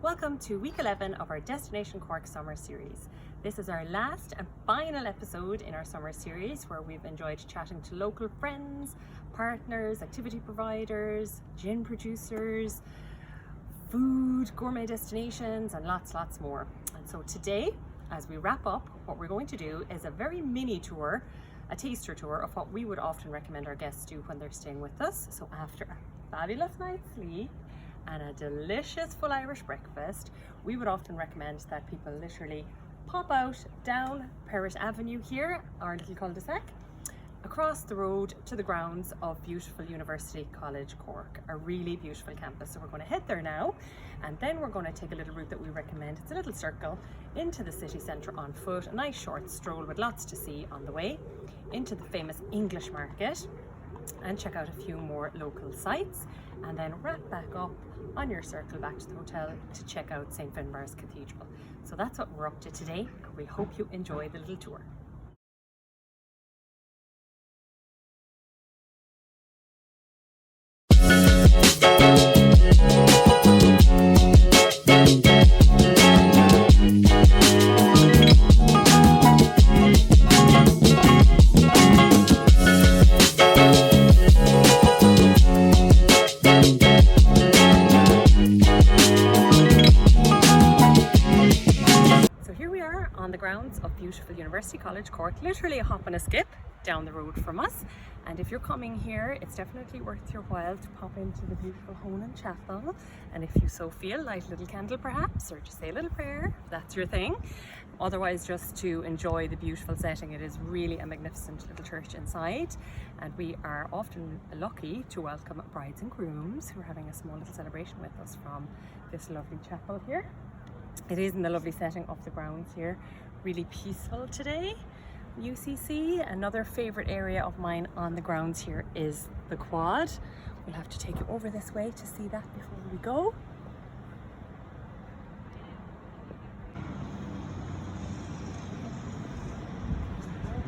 Welcome to week 11 of our Destination Cork summer series. This is our last and final episode in our summer series where we've enjoyed chatting to local friends, partners, activity providers, gin producers, food, gourmet destinations and lots more. And so today, as we wrap up, what we're going to do is a very mini tour, a taster tour of what we would often recommend our guests do when they're staying with us. So after a fabulous night's sleep and a delicious full Irish breakfast, we would often recommend that people literally pop out down Perrott Avenue here, our little cul-de-sac, across the road to the grounds of beautiful University College Cork, a really beautiful campus. So we're going to head there now, and then we're going to take a little route that we recommend. It's a little circle into the city centre on foot, a nice short stroll with lots to see on the way, into the famous English market, and check out a few more local sites, and then wrap back up on your circle back to the hotel to check out St. Finbarr's Cathedral. So that's what we're up to today. We hope you enjoy the little tour. On the grounds of beautiful University College Cork, literally a hop and a skip down the road from us. And if you're coming here, it's definitely worth your while to pop into the beautiful Honan Chapel, and if you so feel, light a little candle perhaps, or just say a little prayer if that's your thing. Otherwise, just to enjoy the beautiful setting. It is really a magnificent little church inside, and we are often lucky to welcome brides and grooms who are having a small little celebration with us from this lovely chapel here. It is in the lovely setting of the grounds here, really peaceful today. UCC, another favourite area of mine on the grounds here is the quad. We'll have to take you over this way to see that before we go.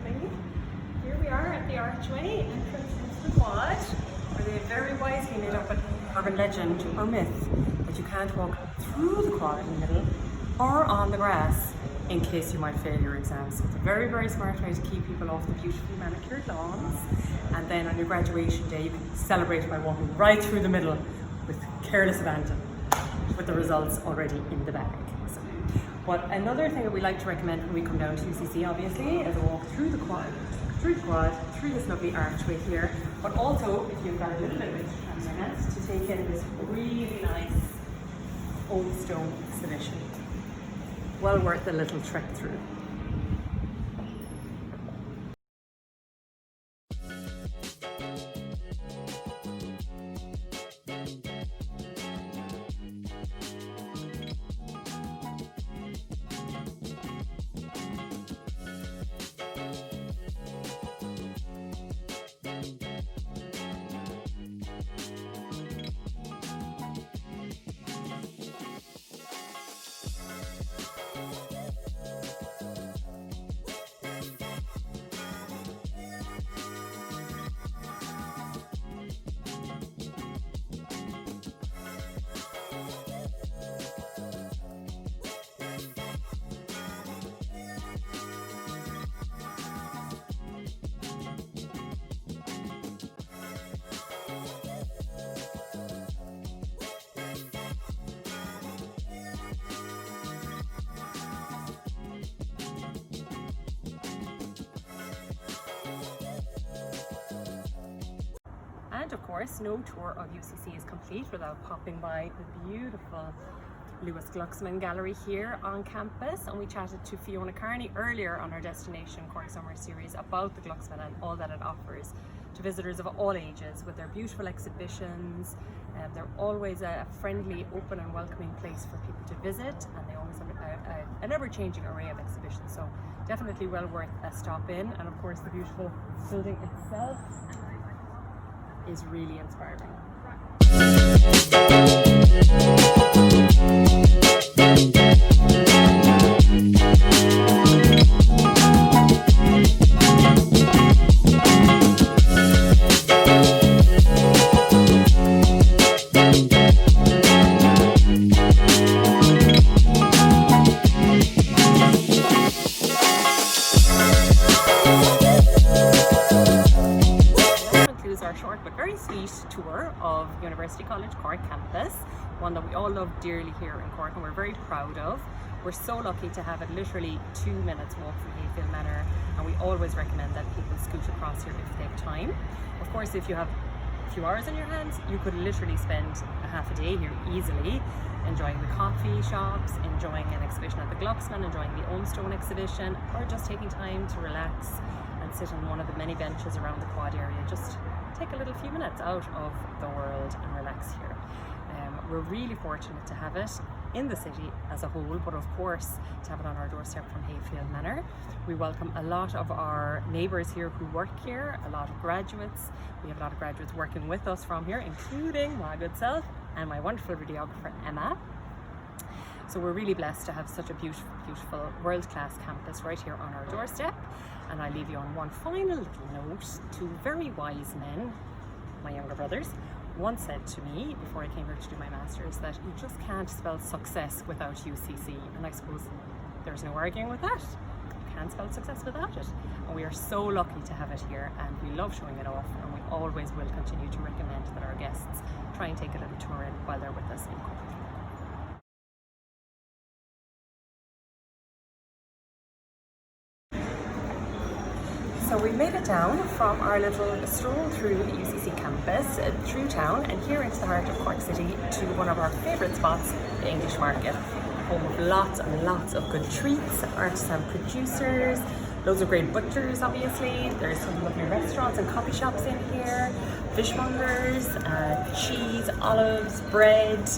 Okay. Here we are at the archway entrance into the quad, where they very wisely made up an urban legend or myth that you can't walk through the quad in the middle or on the grass in case you might fail your exams. So it's a very smart way to keep people off the beautifully manicured lawns, and then on your graduation day you can celebrate by walking right through the middle with careless abandon with the results already in the bag. So, another thing that we like to recommend when we come down to UCC obviously is a walk through the quad, through this lovely archway here, but also if you've got a little bit of extra time on your hands, to take in this really nice old stone exhibition. Well worth a little trek through. And of course, no tour of UCC is complete without popping by the beautiful Lewis Glucksman Gallery here on campus. And we chatted to Fiona Carney earlier on our Destination Cork Summer series about the Glucksman and all that it offers to visitors of all ages with their beautiful exhibitions. They're always a friendly, open and welcoming place for people to visit, and they always have an ever-changing array of exhibitions. So definitely well worth a stop in. And of course, the beautiful building itself is really inspiring. is our short but very sweet tour of University College Cork campus, one that we all love dearly here in Cork and we're very proud of. We're so lucky to have it literally 2 minutes walk from Hayfield Manor, and we always recommend that people scoot across here if they have time. Of course, if you have a few hours on your hands, you could literally spend a half a day here easily, enjoying the coffee shops, enjoying an exhibition at the Glucksman, enjoying the Ownstone exhibition, or just taking time to relax and sit on one of the many benches around the quad area. Just take a little few minutes out of the world and relax here. We're really fortunate to have it in the city as a whole, but of course to have it on our doorstep from Hayfield Manor. We welcome a lot of our neighbours here who work here, a lot of graduates. We have a lot of graduates working with us from here, including my good self and my wonderful videographer Emma. So we're really blessed to have such a beautiful world-class campus right here on our doorstep. And I leave you on one final little note. Two very wise men, my younger brothers, once said to me before I came here to do my master's that you just can't spell success without UCC, and I suppose there's no arguing with that. You can't spell success without it, and we are so lucky to have it here, and we love showing it off, and we always will continue to recommend that our guests try and take a little tour in while they're with us in Cork. So we made it down from our little stroll through the UCC campus, through town and here into the heart of Cork City to one of our favourite spots, the English Market, home of lots and lots of good treats, artisan producers, loads of great butchers obviously. There's some lovely restaurants and coffee shops in here, fishmongers, cheese, olives, bread,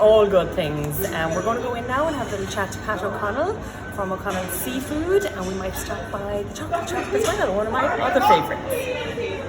all good things. And we're going to go in now and have a little chat to Pat O'Connell from O'Connell's Seafood, and we might stop by the chocolate shop as well, one of my other favourites.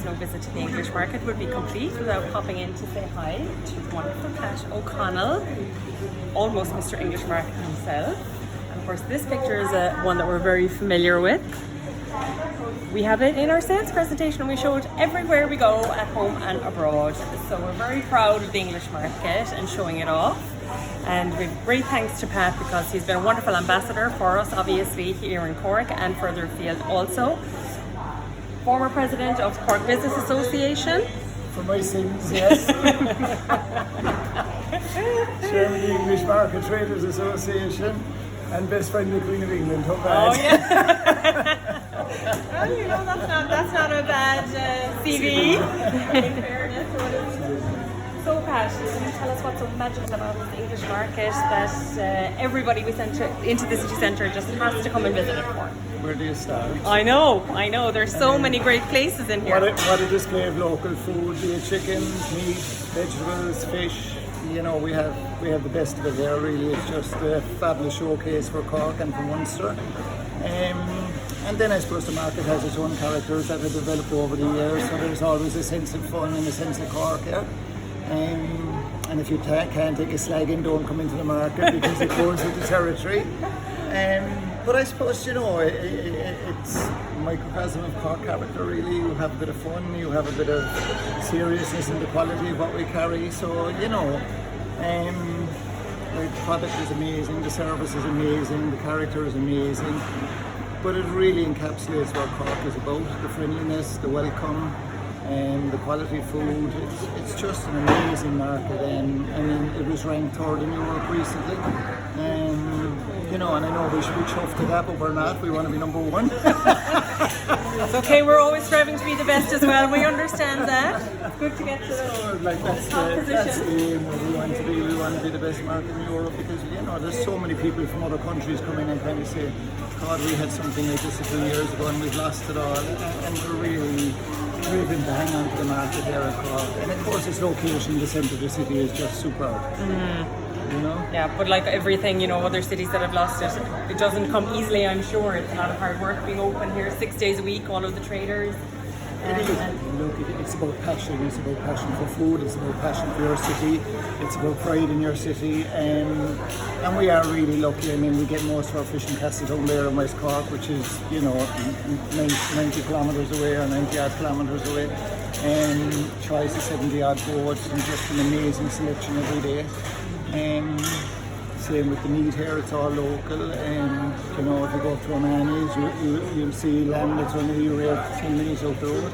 No visit to the English Market would be complete without popping in to say hi to the wonderful Pat O'Connell, almost Mr. English Market himself. And of course this picture is one that we're very familiar with. We have it in our sales presentation and we show it everywhere we go, at home and abroad. So we're very proud of the English Market and showing it off. And we've great thanks to Pat because he's been a wonderful ambassador for us, obviously here in Cork and further afield also. former president of Cork Business Association. For my sins, yes. Chairman of the English Market Traders Association and best friend of the Queen of England. How bad? Oh yeah. Well, you know, that's not a bad CV. In fairness, so Pat, can you tell us what's so magical about the English market that everybody we sent into the city centre just has to come and visit it for? Where do you start? I know. There's so many great places in here. What a display of local food, be it chicken, meat, vegetables, fish. You know, we have the best of it here, really. It's just a fabulous showcase for Cork and for Munster. And then I suppose the market has its own characters that have developed over the years, so there's always a sense of fun and a sense of Cork here. And if you can't take a slag in, don't come into the market because it goes with the territory. But I suppose, you know, it's a microcosm of Cork character, really. You have a bit of fun, you have a bit of seriousness in the quality of what we carry. So, you know, the product is amazing, the service is amazing, the character is amazing. But it really encapsulates what Cork is about, the friendliness, the welcome, the quality food. It's just an amazing market. I mean, it was ranked third in Europe recently. You know, and I know we should be chuffed to that, but we're not. We want to be number one. It's okay, we're always striving to be the best as well. We understand that. It's good to get to the top position. That's the aim where we want to be. We want to be the best market in Europe because, you know, there's so many people from other countries coming and kind of say, God, we had something like this a few years ago and we've lost it all. And we're really driven to hang on to the market here at Cork. And of course, its location in the centre of the city is just superb. You know? Yeah, but like everything, you know, other cities that have lost it, it doesn't come easily, I'm sure. It's a lot of hard work being open here 6 days a week, all of the traders. Look, it's about passion. It's about passion for food. It's about passion for your city. It's about pride in your city. And we are really lucky. I mean, we get most of our fish in Cathedral there in West Cork, which is, you know, 90 kilometres away or 90 odd kilometres away. And tries to 70 odd boats and just an amazing selection every day. Same with the meat here, it's all local. And you know, if you go up to O'Mahony's, you'll see lamb that's only reared 10 minutes out the road.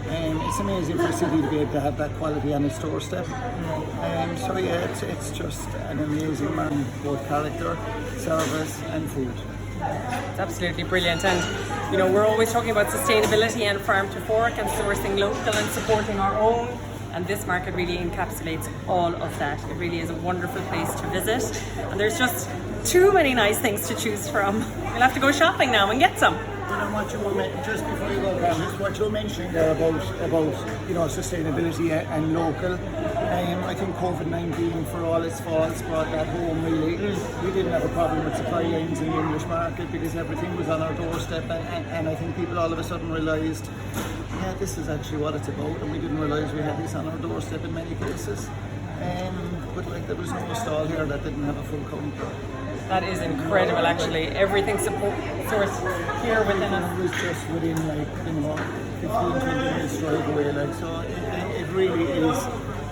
And it's amazing for a city to be able to have that quality on its doorstep. So yeah, it's just an amazing man, both character, service and food. It's absolutely brilliant, and you know, we're always talking about sustainability and farm to fork and sourcing local and supporting our own. And this market really encapsulates all of that. It really is a wonderful place to visit. And there's just too many nice things to choose from. We'll have to go shopping now and get some. And what you were just before you go, Candice, what you were mentioning there about you know, sustainability and local. I think COVID-19, for all its faults, brought that home really. We didn't have a problem with supply lines in the English market because everything was on our doorstep, and I think people all of a sudden realised, yeah, this is actually what it's about, and we didn't realise we had this on our doorstep in many cases. But like, there was no stall here that didn't have a full counter. That is incredible, actually. Everything sourced here within us. It was just within, like, you know, 15-20 minutes drive away. Like, so it really is.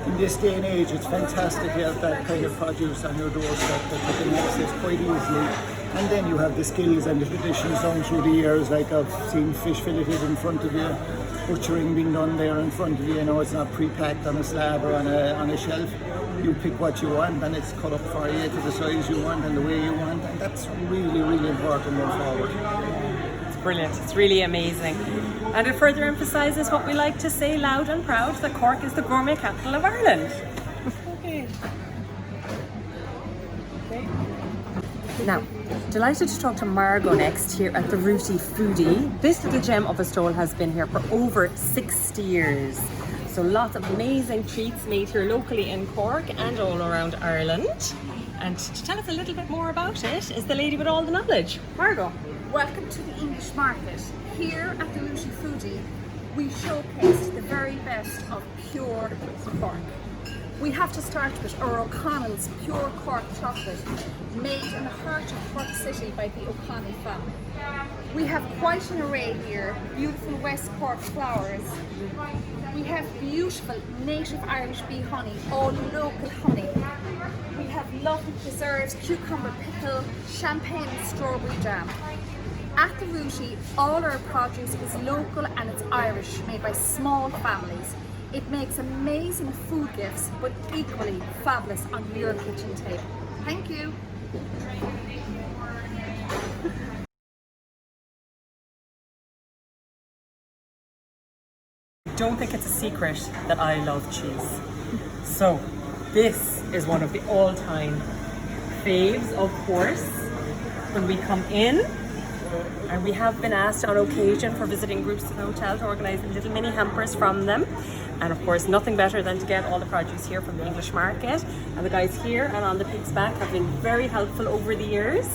In this day and age, it's fantastic to have that kind of produce on your doorstep that you can access quite easily. And then you have the skills and the traditions down through the years, like I've seen fish filleted in front of you, butchering being done there in front of you. You know, it's not pre-packed on a slab or on a shelf. You pick what you want and it's cut up for you to the size you want and the way you want, and that's really, really important going forward. It's brilliant, it's really amazing. And it further emphasises what we like to say loud and proud, that Cork is the gourmet capital of Ireland. Okay. Now, delighted to talk to Margot next here at the Rooty Foodie. This little gem of a stall has been here for over 60 years. So lots of amazing treats made here locally in Cork and all around Ireland. And to tell us a little bit more about it is the lady with all the knowledge, Margot. Welcome to the English market. Here at the Rooty Foodie, we showcase the very best of pure Cork. We have to start with our O'Connell's Pure Cork chocolate, made in the heart of Cork City by the O'Connell family. We have quite an array here, beautiful West Cork flowers. We have beautiful native Irish bee honey, all local honey. We have lovely preserves, cucumber pickle, champagne and strawberry jam. At the Rooty, all our produce is local and it's Irish, made by small families. It makes amazing food gifts, but equally fabulous on your kitchen table. Thank you. Don't think it's a secret that I love cheese. So this is one of the all-time faves, of course, when we come in. And we have been asked on occasion for visiting groups to the hotel to organise little mini hampers from them. And of course, nothing better than to get all the produce here from the English market. And the guys here and on the pig's back have been very helpful over the years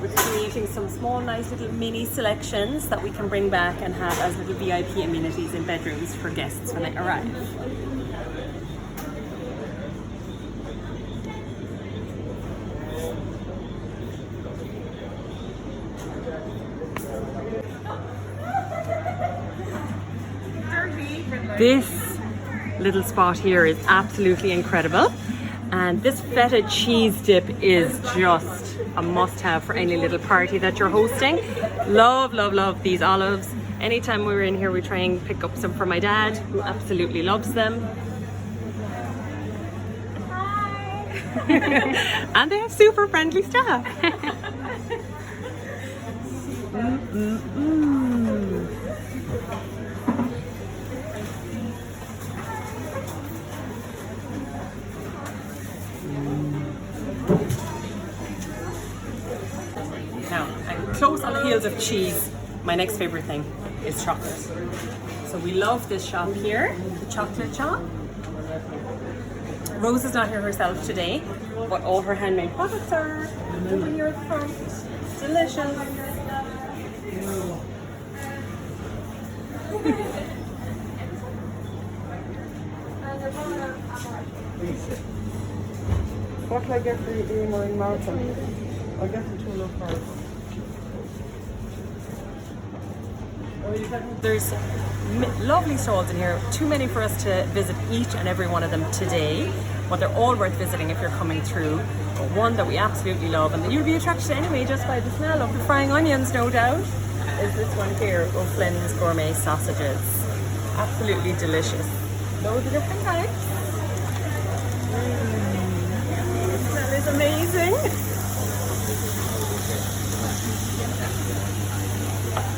with creating some small, nice little mini selections that we can bring back and have as little VIP amenities in bedrooms for guests when they arrive. This little spot here is absolutely incredible, and this feta cheese dip is just a must-have for any little party that you're hosting. Love, love, love these olives. Anytime we're in here, we try and pick up some for my dad, who absolutely loves them. Hi! And they have super friendly staff. Now, and close on the heels of cheese, my next favorite thing is chocolate. So we love this shop here, the chocolate shop. Rose is not here herself today, but all her handmade products are over here at the front. Delicious. What can I get for you doing in Mountain? I'll get the two loaf cards. There's lovely stalls in here, too many for us to visit each and every one of them today, but they're all worth visiting if you're coming through. But one that we absolutely love and that you'll be attracted to anyway just by the smell of the frying onions, no doubt, is this one here, O'Flynn's Gourmet Sausages. Absolutely delicious. Loads of different types. That is amazing.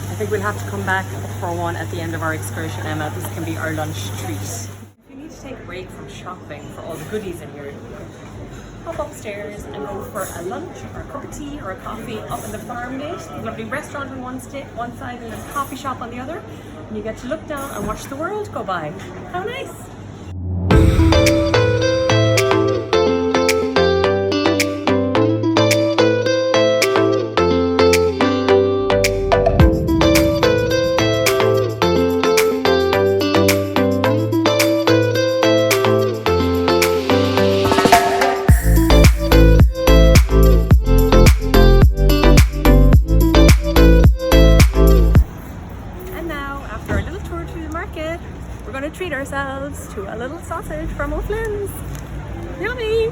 I think we'll have to come back for one at the end of our excursion, Emma. This can be our lunch treat. If you need to take a break from shopping for all the goodies in here, you can hop upstairs and go for a lunch or a cup of tea or a coffee up in the farm gate. There's a lovely restaurant on one side and a coffee shop on the other. And you get to look down and watch the world go by. How nice! Treat ourselves to a little sausage from O'Flynn's. Yummy!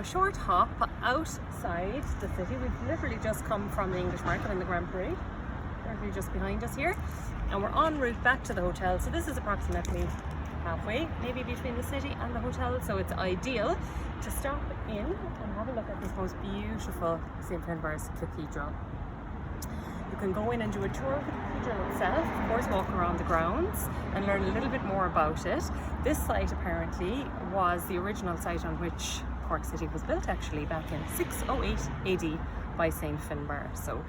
Short hop outside the city. We've literally just come from the English market in the Grand Parade, literally just behind us here, and we're en route back to the hotel. So this is approximately halfway, maybe between the city and the hotel, so it's ideal to stop in and have a look at this most beautiful St. Finbarr's Cathedral. You can go in and do a tour of the cathedral itself, of course walk around the grounds and learn a little bit more about it. This site apparently was the original site on which Cork City was built, actually back in 608 AD by St. Finbarr. So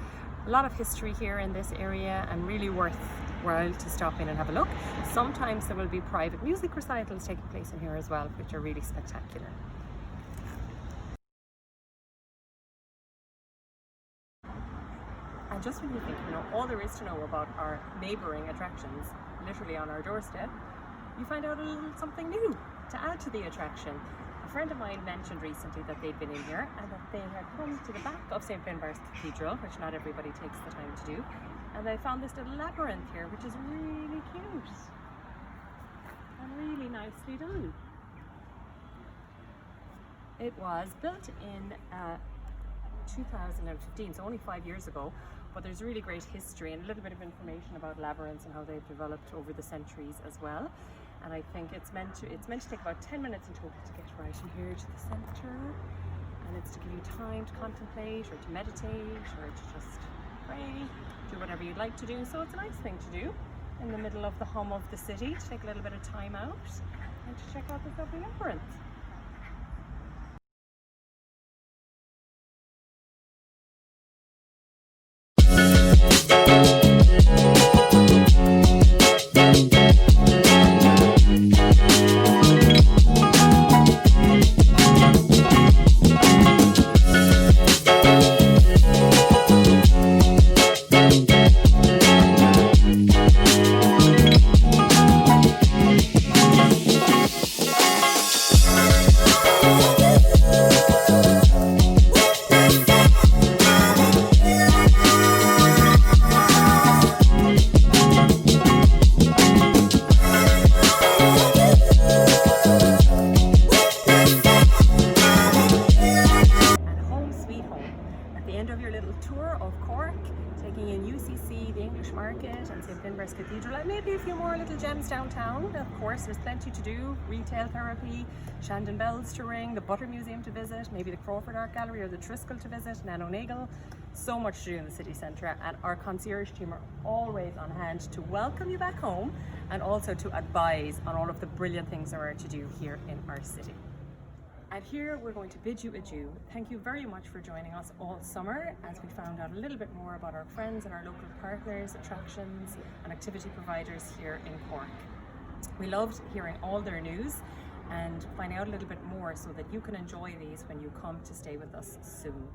a lot of history here in this area and really worthwhile to stop in and have a look. Sometimes there will be private music recitals taking place in here as well, which are really spectacular. And just when you think you know all there is to know about our neighbouring attractions, literally on our doorstep, you find out a little something new to add to the attraction. A friend of mine mentioned recently that they'd been in here and that they had come to the back of St. Barre's Cathedral, which not everybody takes the time to do, and they found this little labyrinth here, which is really cute and really nicely done. It was built in 2015, so only 5 years ago, but there's really great history and a little bit of information about labyrinths and how they've developed over the centuries as well. And I think it's meant to take about 10 minutes in total to get right in here to the centre, and it's to give you time to contemplate or to meditate or to just pray, do whatever you'd like to do. So it's a nice thing to do in the middle of the hum of the city, to take a little bit of time out and to check out this lovely labyrinth. Tour of Cork, taking in UCC, the English Market and St. Barre's Cathedral, and maybe a few more little gems downtown. Of course, there's plenty to do: retail therapy, Shandon bells to ring, the Butter Museum to visit, maybe the Crawford Art Gallery or the Triskel to visit, Nanonagle. So much to do in the city centre, and our concierge team are always on hand to welcome you back home and also to advise on all of the brilliant things there are to do here in our city. And here we're going to bid you adieu. Thank you very much for joining us all summer as we found out a little bit more about our friends and our local partners, attractions and activity providers here in Cork. We loved hearing all their news and finding out a little bit more so that you can enjoy these when you come to stay with us soon.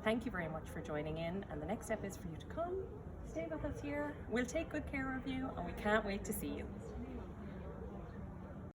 Thank you very much for joining in, and the next step is for you to come, stay with us here. We'll take good care of you and we can't wait to see you.